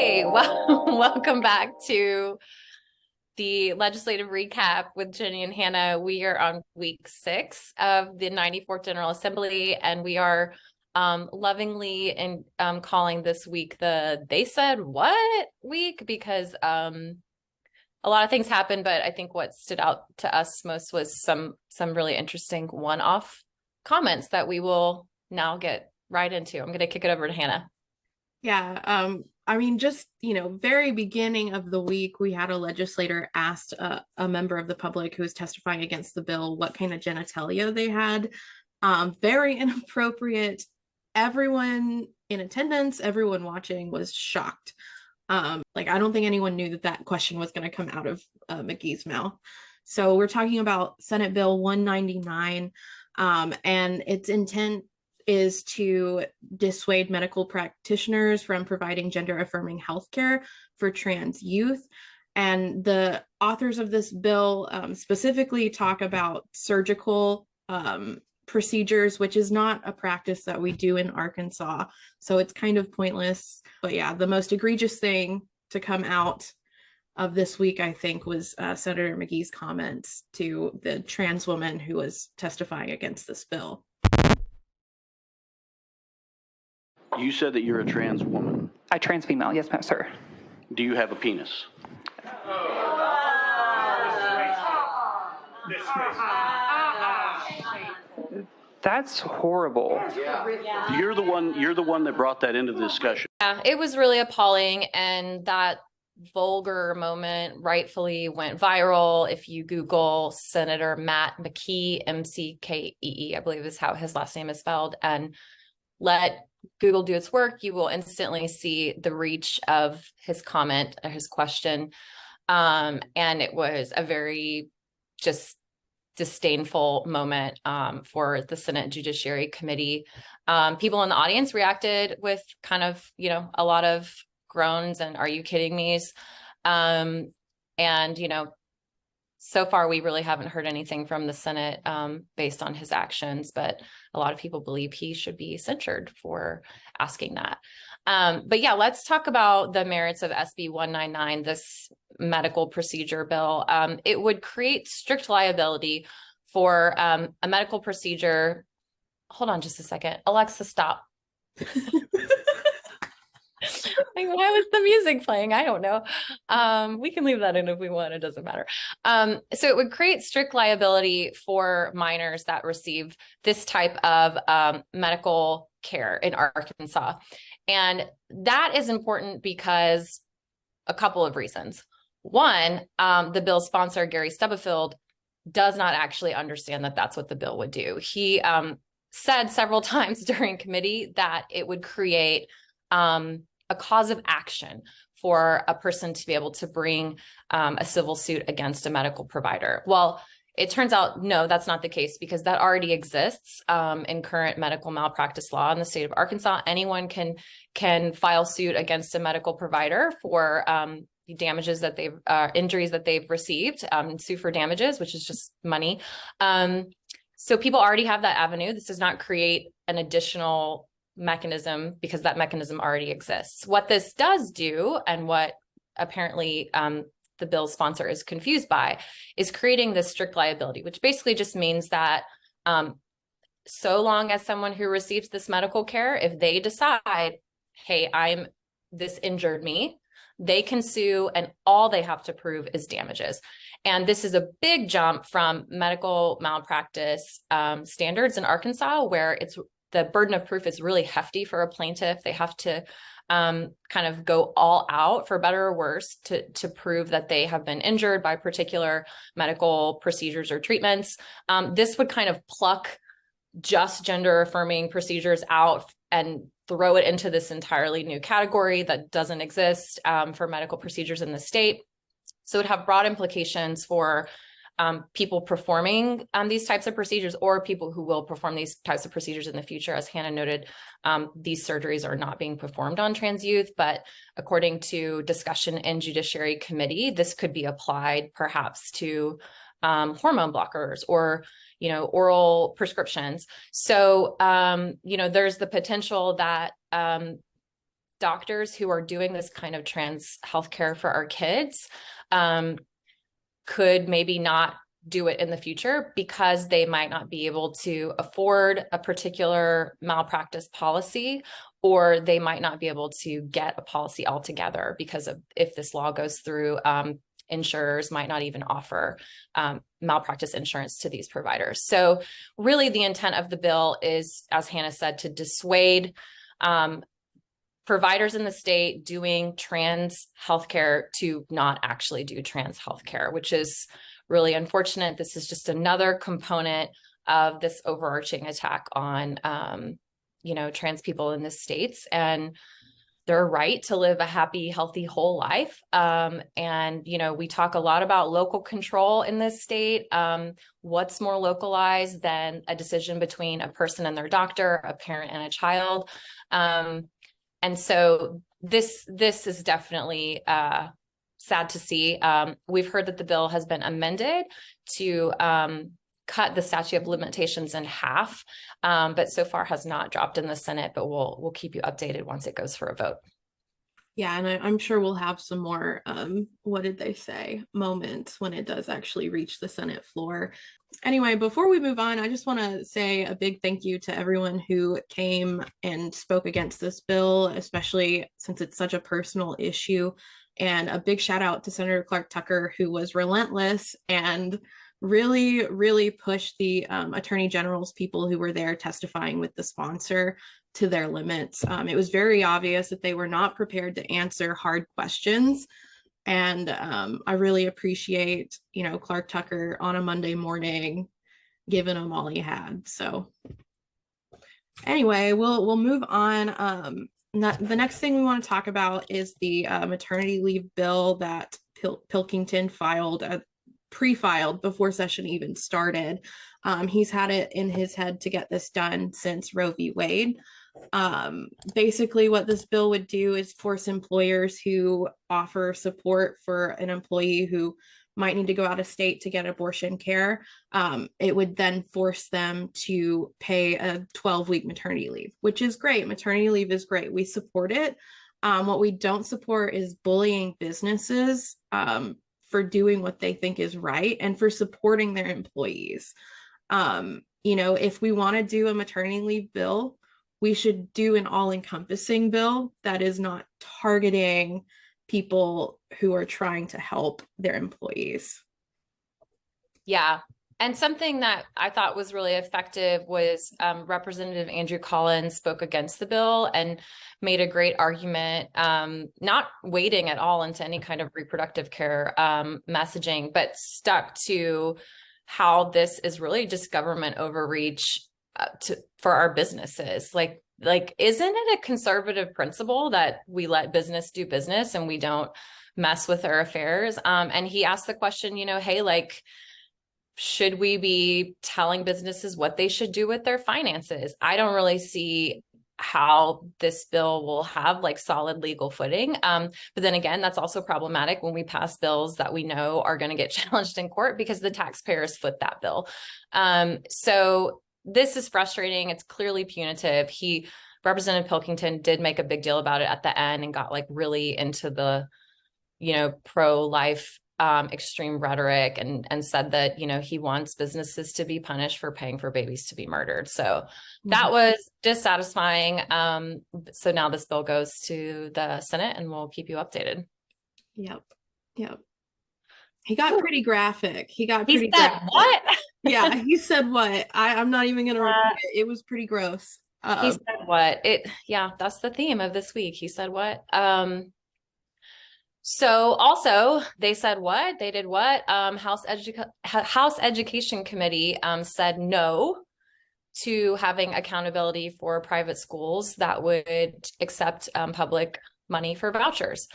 Hey, well, welcome back to the legislative recap with Jenny and Hannah. We are on week 6 of the 94th General Assembly, and we are lovingly calling this week the "They Said What" week because a lot of things happened, but I think what stood out to us most was some really interesting one-off comments that we will now get right into. I'm going to kick it over to Hannah. Yeah, I mean, just, very beginning of the week, we had a legislator asked a member of the public who was testifying against the bill what kind of genitalia they had. Very inappropriate. Everyone in attendance, everyone watching was shocked. I don't think anyone knew that question was going to come out of McGee's mouth. So we're talking about Senate Bill 199, and its intent is to dissuade medical practitioners from providing gender-affirming healthcare for trans youth. And the authors of this bill specifically talk about surgical procedures, which is not a practice that we do in Arkansas. So it's kind of pointless. But yeah, the most egregious thing to come out of this week, I think, was Senator McGee's comments to the trans woman who was testifying against this bill. You said that you're a trans woman. A trans female, yes, ma'am, sir. Do you have a penis? That's horrible. Yeah. You're the one that brought that into the discussion. Yeah, it was really appalling, and that vulgar moment rightfully went viral. If you Google Senator Matt McKee, M-C-K-E-E, I believe is how his last name is spelled, and let Google do its work, you will instantly see the reach of his comment or his question. And it was a very just disdainful moment for the Senate Judiciary Committee. People in the audience reacted with kind of, a lot of groans and "are you kidding me's?" And, so far, we really haven't heard anything from the Senate based on his actions, but a lot of people believe he should be censured for asking that. But yeah, let's talk about the merits of SB 199, this medical procedure bill. It would create strict liability for a medical procedure. Hold on just a second. Alexa, stop. Why was the music playing? I don't know. We can leave that in if we want. It doesn't matter. So it would create strict liability for minors that receive this type of medical care in Arkansas. And that is important because a couple of reasons. One, the bill's sponsor, Gary Stubblefield, does not actually understand that that's what the bill would do. He said several times during committee that it would create a cause of action for a person to be able to bring a civil suit against a medical provider. Well, it turns out, no, that's not the case, because that already exists in current medical malpractice law in the state of Arkansas. Anyone can file suit against a medical provider for damages that they've injuries that they've received, sue for damages, which is just money. So people already have that avenue. This does not create an additional mechanism because that mechanism already exists. What this does do, and what apparently the bill's sponsor is confused by, is creating this strict liability, which basically just means that so long as someone who receives this medical care, if they decide, hey, this injured me, they can sue, and all they have to prove is damages. And this is a big jump from medical malpractice standards in Arkansas, where the burden of proof is really hefty for a plaintiff. They have to kind of go all out, for better or worse, to prove that they have been injured by particular medical procedures or treatments. This would kind of pluck just gender-affirming procedures out and throw it into this entirely new category that doesn't exist for medical procedures in the state. So it would have broad implications for people performing these types of procedures, or people who will perform these types of procedures in the future. As Hannah noted, these surgeries are not being performed on trans youth, but according to discussion in Judiciary Committee, this could be applied perhaps to hormone blockers or oral prescriptions. So there's the potential that doctors who are doing this kind of trans healthcare for our kids could maybe not do it in the future because they might not be able to afford a particular malpractice policy, or they might not be able to get a policy altogether because of, if this law goes through, insurers might not even offer malpractice insurance to these providers. So really the intent of the bill is, as Hannah said, to dissuade providers in the state doing trans healthcare to not actually do trans healthcare, which is really unfortunate. This is just another component of this overarching attack on, trans people in the states and their right to live a happy, healthy, whole life. We talk a lot about local control in this state. What's more localized than a decision between a person and their doctor, a parent and a child? And so this is definitely sad to see. We've heard that the bill has been amended to cut the statute of limitations in half, but so far has not dropped in the Senate, but we'll keep you updated once it goes for a vote. Yeah, and I'm sure we'll have some more, what did they say, moments when it does actually reach the Senate floor. Anyway, before we move on, I just want to say a big thank you to everyone who came and spoke against this bill, especially since it's such a personal issue. And a big shout out to Senator Clark Tucker, who was relentless and really, really pushed the attorney general's people who were there testifying with the sponsor to their limits. It was very obvious that they were not prepared to answer hard questions. And I really appreciate, Clark Tucker on a Monday morning giving them all he had. So anyway, we'll move on. The next thing we want to talk about is the maternity leave bill that Pilkington pre-filed before session even started. He's had it in his head to get this done since Roe v. Wade. Basically what this bill would do is force employers who offer support for an employee who might need to go out of state to get abortion care. It would then force them to pay a 12-week maternity leave, which is great. Maternity leave is great. We support it. What we don't support is bullying businesses for doing what they think is right and for supporting their employees. If we want to do a maternity leave bill, we should do an all-encompassing bill that is not targeting people who are trying to help their employees. Yeah. And something that I thought was really effective was Representative Andrew Collins spoke against the bill and made a great argument, not wading at all into any kind of reproductive care messaging, but stuck to how this is really just government overreach for our businesses. Like, isn't it a conservative principle that we let business do business and we don't mess with their affairs? And he asked the question, hey, should we be telling businesses what they should do with their finances? I don't really see how this bill will have solid legal footing. But then again, that's also problematic when we pass bills that we know are going to get challenged in court because the taxpayers foot that bill. So this is frustrating. It's clearly punitive. Representative Pilkington did make a big deal about it at the end and got really into the, pro-life extreme rhetoric and said that, he wants businesses to be punished for paying for babies to be murdered. So that was dissatisfying. So now this bill goes to the Senate and we'll keep you updated. Yep. He got pretty graphic. He said graphic. What? Yeah, he said what? I'm not even going to repeat it. It was pretty gross. He said what? That's the theme of this week. He said what? So also they said what? They did what? House Education Committee said no to having accountability for private schools that would accept public money for vouchers.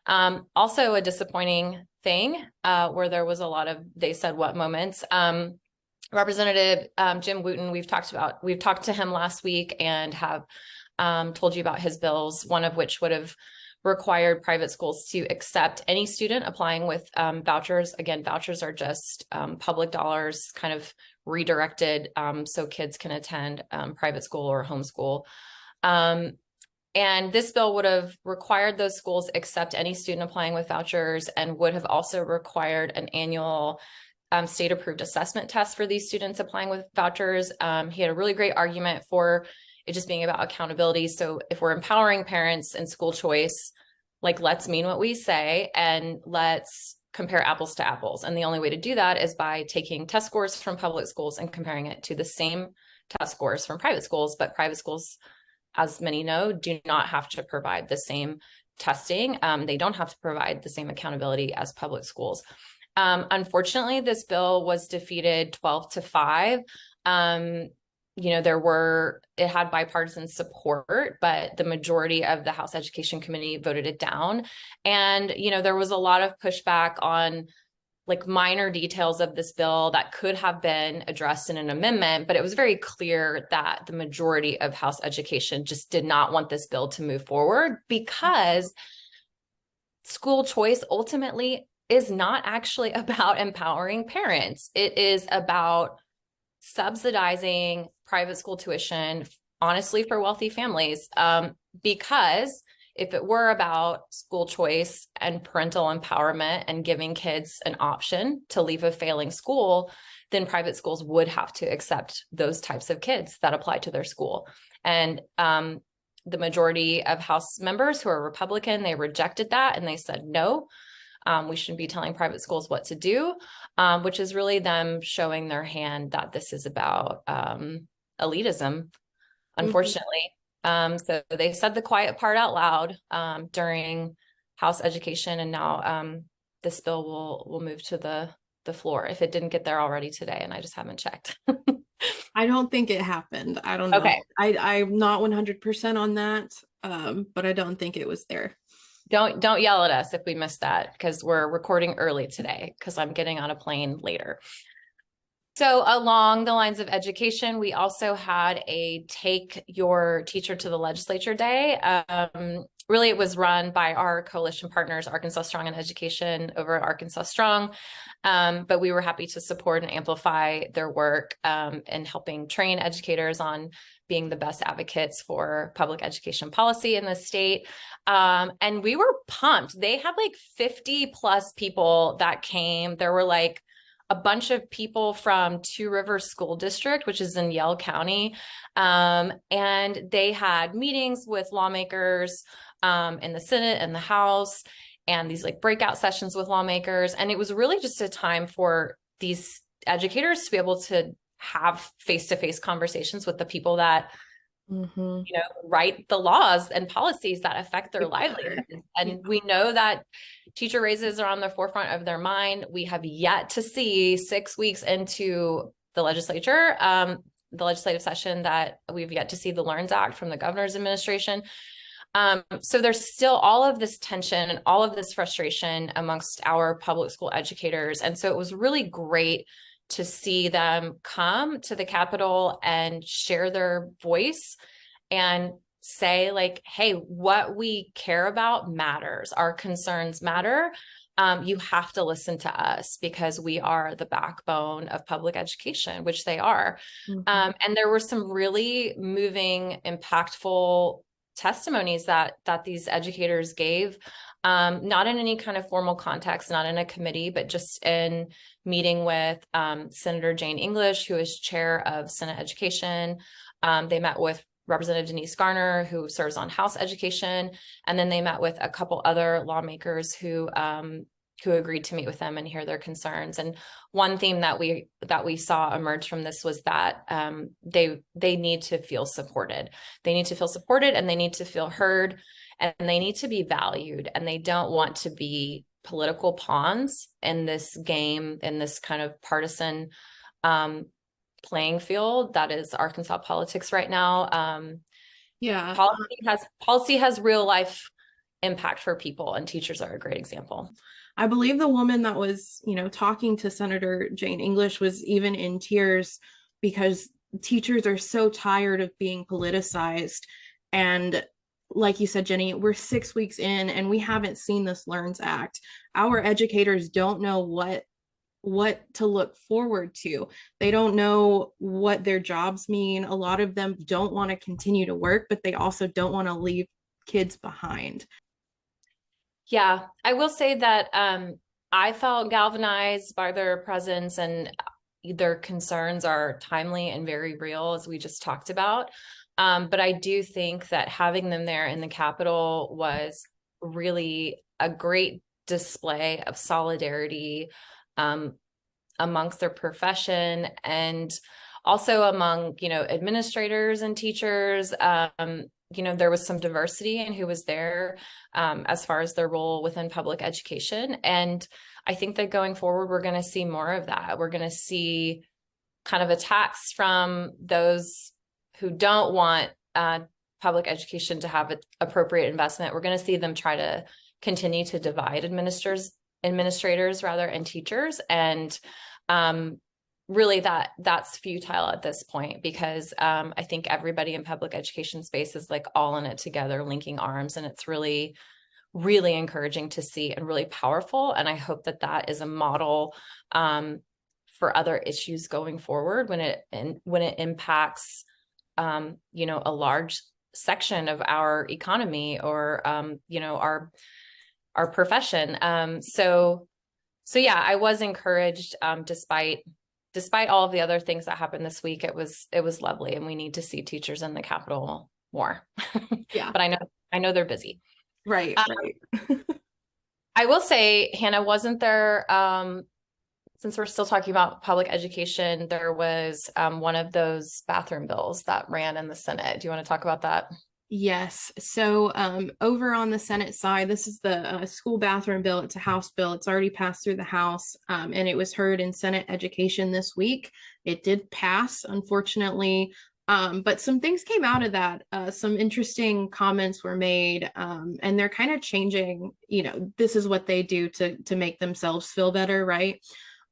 Also a disappointing thing where there was a lot of they said what moments. Representative Jim Wooten, we've talked to him last week and have told you about his bills, one of which would have required private schools to accept any student applying with vouchers. Again, vouchers are just public dollars kind of redirected so kids can attend private school or homeschool. And this bill would have required those schools accept any student applying with vouchers, and would have also required an annual state approved assessment test for these students applying with vouchers. He had a really great argument for it just being about accountability. So if we're empowering parents in school choice, like, let's mean what we say and let's compare apples to apples. And the only way to do that is by taking test scores from public schools and comparing it to the same test scores from private schools. But private schools, as many know, do not have to provide the same testing. They don't have to provide the same accountability as public schools. Unfortunately, this bill was defeated 12-5. It had bipartisan support, but the majority of the House Education Committee voted it down. And, there was a lot of pushback on like minor details of this bill that could have been addressed in an amendment, but it was very clear that the majority of House Education just did not want this bill to move forward, because school choice ultimately is not actually about empowering parents. It is about subsidizing private school tuition, honestly, for wealthy families. Because if it were about school choice and parental empowerment and giving kids an option to leave a failing school, then private schools would have to accept those types of kids that apply to their school. And the majority of House members who are Republican, they rejected that and they said, no, we shouldn't be telling private schools what to do, which is really them showing their hand that this is about elitism, unfortunately. So they said the quiet part out loud during House Education, and now this bill will move to the floor if it didn't get there already today, and I just haven't checked. I don't think it happened. I don't know. Okay. I'm not 100% on that, but I don't think it was there. Don't yell at us if we missed that, because we're recording early today because I'm getting on a plane later. So along the lines of education, we also had a Take Your Teacher to the Legislature Day. Really, it was run by our coalition partners, Arkansas Strong in Education over at Arkansas Strong. But we were happy to support and amplify their work in helping train educators on being the best advocates for public education policy in the state. And we were pumped. They had like 50 plus people that came. There were like a bunch of people from Two Rivers School District, which is in Yell County. And they had meetings with lawmakers in the Senate and the House, and these like breakout sessions with lawmakers. And it was really just a time for these educators to be able to have face-to-face conversations with the people that write the laws and policies that affect their livelihoods. And we know that teacher raises are on the forefront of their mind. We have yet to see 6 weeks into the legislature, the legislative session, that we've yet to see the LEARNS Act from the governor's administration. So there's still all of this tension and all of this frustration amongst our public school educators. And so it was really great to see them come to the Capitol and share their voice and say like, hey, what we care about matters. Our concerns matter. You have to listen to us because we are the backbone of public education, which they are. And there were some really moving, impactful testimonies that these educators gave, not in any kind of formal context, not in a committee, but just in meeting with Senator Jane English, who is chair of Senate Education. They met with Representative Denise Garner, who serves on House Education, and then they met with a couple other lawmakers who agreed to meet with them and hear their concerns. And one theme that we saw emerge from this was that they need to feel supported. They need to feel supported, and they need to feel heard, and they need to be valued, and they don't want to be political pawns in this game, in this kind of partisan playing field that is Arkansas politics right now. Policy has real life impact for people, and teachers are a great example. I believe the woman that was, talking to Senator Jane English was even in tears because teachers are so tired of being politicized. And like you said, Jenny, we're 6 weeks in and we haven't seen this LEARNS Act. Our educators don't know what to look forward to. They don't know what their jobs mean. A lot of them don't want to continue to work, but they also don't want to leave kids behind. Yeah, I will say that I felt galvanized by their presence, and their concerns are timely and very real, as we just talked about. But I do think that having them there in the Capitol was really a great display of solidarity amongst their profession, and also among, administrators and teachers. There was some diversity in who was there as far as their role within public education. And I think that going forward, we're going to see more of that. We're going to see kind of attacks from those who don't want public education to have appropriate investment. We're going to see them try to continue to divide administrators rather, and teachers. And really that's futile at this point, because I think everybody in public education space is like all in it together, linking arms. And it's really, really encouraging to see and really powerful. And I hope that that is a model for other issues going forward when it impacts, a large section of our economy or, our profession. So yeah, I was encouraged despite all of the other things that happened this week. It was lovely, and we need to see teachers in the Capitol more. Yeah. But I know they're busy. Right. I will say, Hannah, wasn't there, since we're still talking about public education, there was one of those bathroom bills that ran in the Senate. Do you want to talk about that? Yes. So over on the Senate side, this is the school bathroom bill. It's a House bill. It's already passed through the House, and it was heard in Senate Education this week. It did pass, unfortunately, but some things came out of that. Some interesting comments were made, and they're kind of changing, this is what they do to make themselves feel better, right?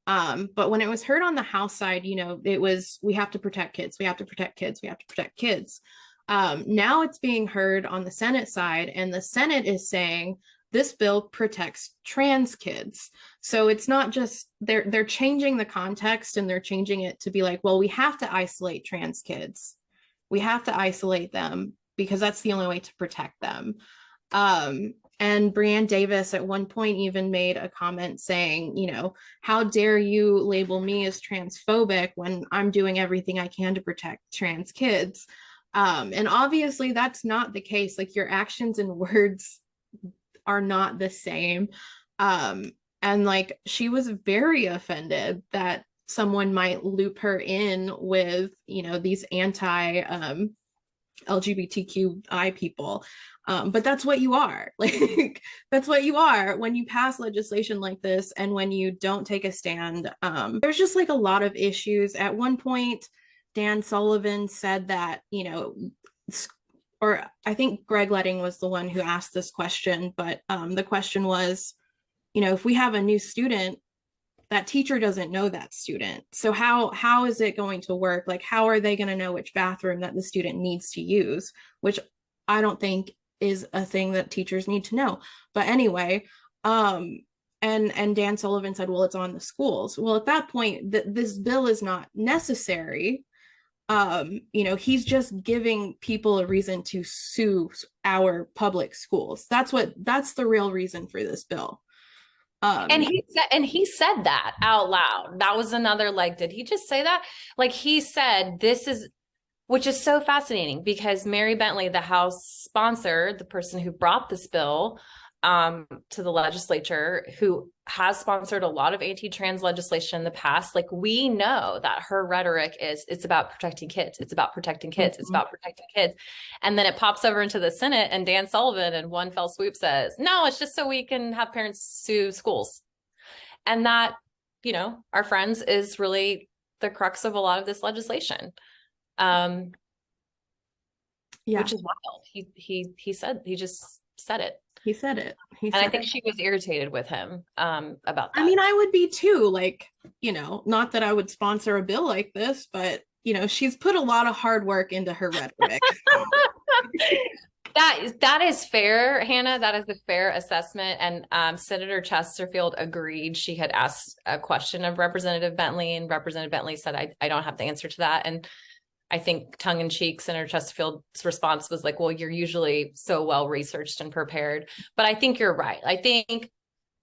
But when it was heard on the House side, it was, we have to protect kids. We have to protect kids. We have to protect kids. Now it's being heard on the Senate side, and the Senate is saying this bill protects trans kids. So it's not just, they're changing the context, and they're changing it to be like, well, we have to isolate trans kids. We have to isolate them because that's the only way to protect them. And Breanne Davis at one point even made a comment saying, how dare you label me as transphobic when I'm doing everything I can to protect trans kids. And obviously that's not the case. Like, your actions and words are not the same. And like, she was very offended that someone might loop her in with, these anti LGBTQI people. But that's what you are. Like, that's what you are when you pass legislation like this, and when you don't take a stand. There's just like a lot of issues. At one point, Dan Sullivan said that, or I think Greg Letting was the one who asked this question, but the question was, if we have a new student, that teacher doesn't know that student. So how is it going to work? Like, how are they going to know which bathroom that the student needs to use? Which I don't think is a thing that teachers need to know. But anyway, and Dan Sullivan said, well, it's on the schools. Well, at that point, this bill is not necessary. He's just giving people a reason to sue our public schools. That's the real reason for this bill. And he said that out loud. That was another, like, did he just say that? Like, he said, which is so fascinating, because Mary Bentley, the House sponsor, the person who brought this bill to the legislature, who has sponsored a lot of anti-trans legislation in the past, like, we know that her rhetoric is, it's about protecting kids. It's about protecting kids. It's about protecting kids. And then it pops over into the Senate, and Dan Sullivan in one fell swoop says, no, it's just so we can have parents sue schools. And that, our friends, is really the crux of a lot of this legislation. Yeah. Which is wild. He just said it. He said it. And I think she was irritated with him about that. I mean, I would be too, like, not that I would sponsor a bill like this, but, she's put a lot of hard work into her rhetoric. That is fair, Hannah. That is a fair assessment. And Senator Chesterfield agreed. She had asked a question of Representative Bentley, and Representative Bentley said, I don't have the answer to that. And I think tongue in cheek, Senator Chesterfield's response was like, well, you're usually so well researched and prepared. But I think you're right. I think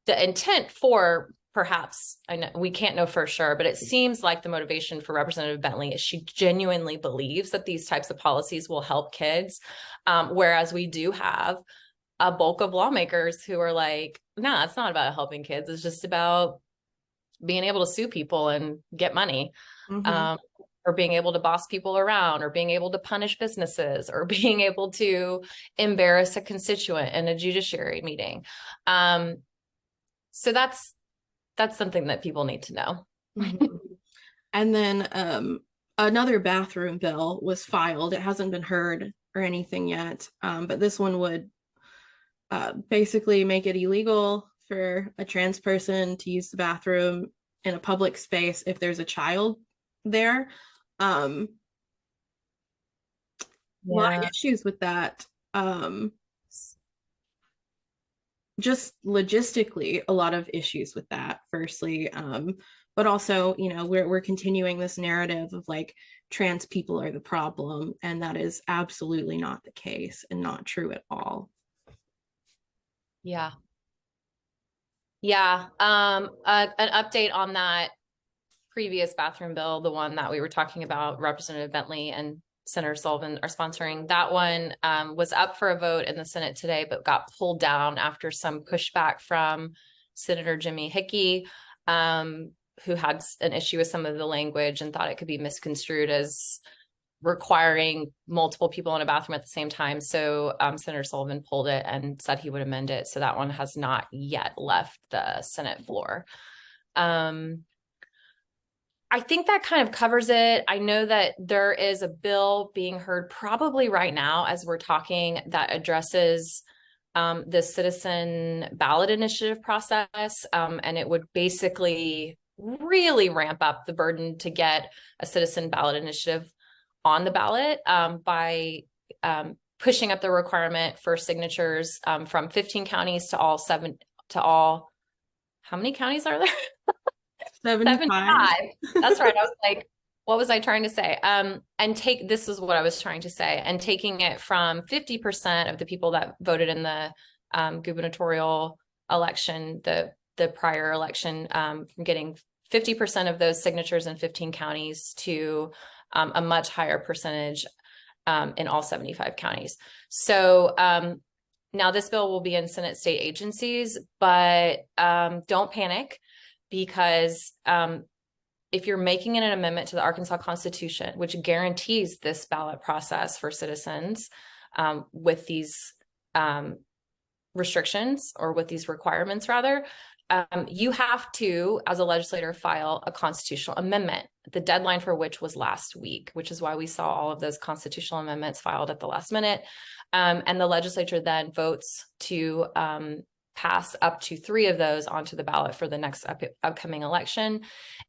the intent for perhaps, I know we can't know for sure, but it seems like the motivation for Representative Bentley is she genuinely believes that these types of policies will help kids. Whereas we do have a bulk of lawmakers who are like, nah, it's not about helping kids. It's just about being able to sue people and get money. Or being able to boss people around, or being able to punish businesses, or being able to embarrass a constituent in a judiciary meeting. So that's something that people need to know. And then another bathroom bill was filed. It hasn't been heard or anything yet, but this one would basically make it illegal for a trans person to use the bathroom in a public space if there's a child there. A lot of issues with that. Just logistically, a lot of issues with that, firstly. But also, you know, we're continuing this narrative of like trans people are the problem, and that is absolutely not the case and not true at all. Yeah. An update on that previous bathroom bill, the one that we were talking about, Representative Bentley and Senator Sullivan are sponsoring. That one was up for a vote in the Senate today, but got pulled down after some pushback from Senator Jimmy Hickey, who had an issue with some of the language and thought it could be misconstrued as requiring multiple people in a bathroom at the same time. So Senator Sullivan pulled it and said he would amend it. So that one has not yet left the Senate floor. I think that kind of covers it. I know that there is a bill being heard probably right now as we're talking that addresses the citizen ballot initiative process. And it would basically really ramp up the burden to get a citizen ballot initiative on the ballot by pushing up the requirement for signatures from 15 counties to all how many counties are there? 75. That's right. I was like, what was I trying to say? This is what I was trying to say. And taking it from 50% of the people that voted in the gubernatorial election, the prior election, from getting 50% of those signatures in 15 counties to a much higher percentage in all 75 counties. So now this bill will be in Senate state agencies, but don't panic. Because if you're making an amendment to the Arkansas Constitution, which guarantees this ballot process for citizens with these restrictions, or with these requirements rather, you have to, as a legislator, file a constitutional amendment, the deadline for which was last week, which is why we saw all of those constitutional amendments filed at the last minute. And the legislature then votes to pass up to 3 of those onto the ballot for the next upcoming election.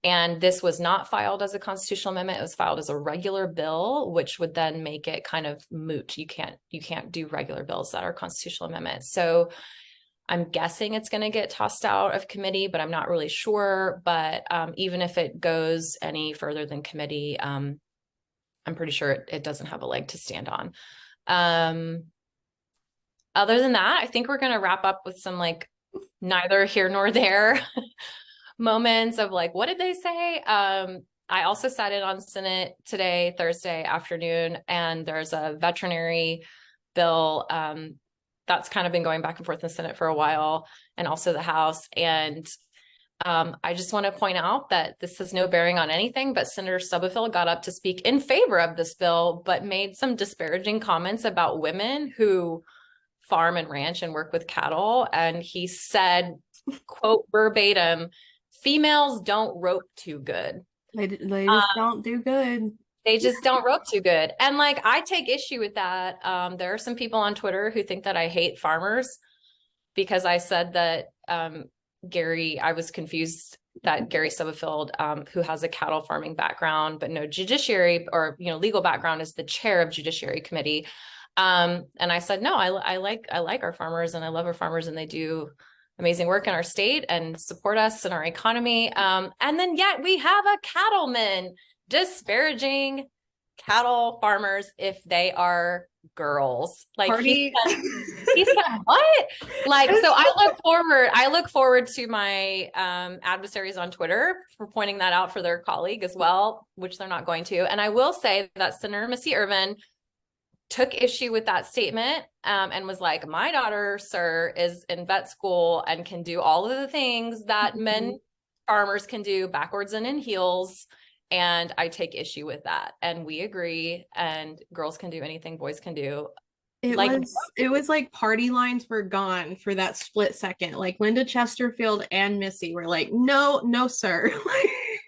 And this was not filed as a constitutional amendment. It was filed as a regular bill, which would then make it kind of moot. You can't do regular bills that are constitutional amendments. So I'm guessing it's going to get tossed out of committee, but I'm not really sure. But even if it goes any further than committee, I'm pretty sure it doesn't have a leg to stand on. Other than that, I think we're going to wrap up with some like neither here nor there moments of like, what did they say? I also sat in on Senate today, Thursday afternoon, and there's a veterinary bill that's kind of been going back and forth in the Senate for a while, and also the House. And I just want to point out that this has no bearing on anything, but Senator Stubblefield got up to speak in favor of this bill, but made some disparaging comments about women who farm and ranch and work with cattle. And he said, quote verbatim, "Females don't rope too good. They just don't do good. They just don't rope too good." And like, I take issue with that. There are some people on Twitter who think that I hate farmers because I said that I was confused that Gary Stubblefield, who has a cattle farming background, but no judiciary or, legal background, is the chair of Judiciary Committee. And I said, no, I like our farmers, and I love our farmers, and they do amazing work in our state and support us in our economy. And then yet we have a cattleman disparaging cattle farmers if they are girls. Like Party. he said what? Like, so I look forward to my adversaries on Twitter for pointing that out for their colleague as well, which they're not going to. And I will say that Senator Missy Irvin took issue with that statement and was like, my daughter, sir, is in vet school and can do all of the things that men farmers can do backwards and in heels. And I take issue with that. And we agree. And girls can do anything boys can do. It was like party lines were gone for that split second. Like Linda Chesterfield and Missy were like, no, sir.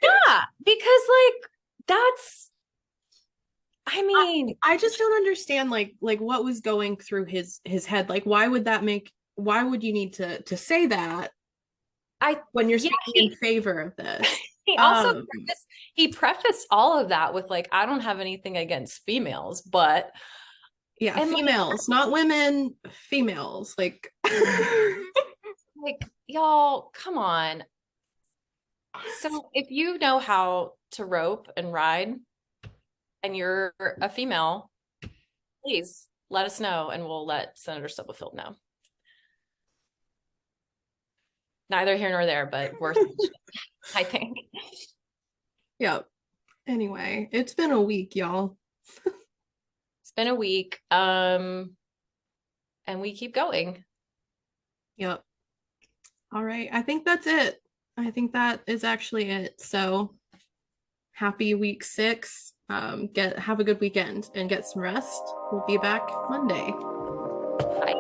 Yeah, because like that's, I mean, I just don't understand like what was going through his head. Like, why would you need to say that when you're speaking in favor of this? He also prefaced all of that with like, I don't have anything against females, but females, not women, females. Like, like y'all, come on. So if you know how to rope and ride and you're a female, please let us know and we'll let Senator Stubblefield know. Neither here nor there, but worth I think. Yep. Anyway, it's been a week, y'all. It's been a week. And we keep going. Yep. All right. I think that's it. I think that is actually it. So happy week 6. Have a good weekend and get some rest. We'll be back Monday. Bye.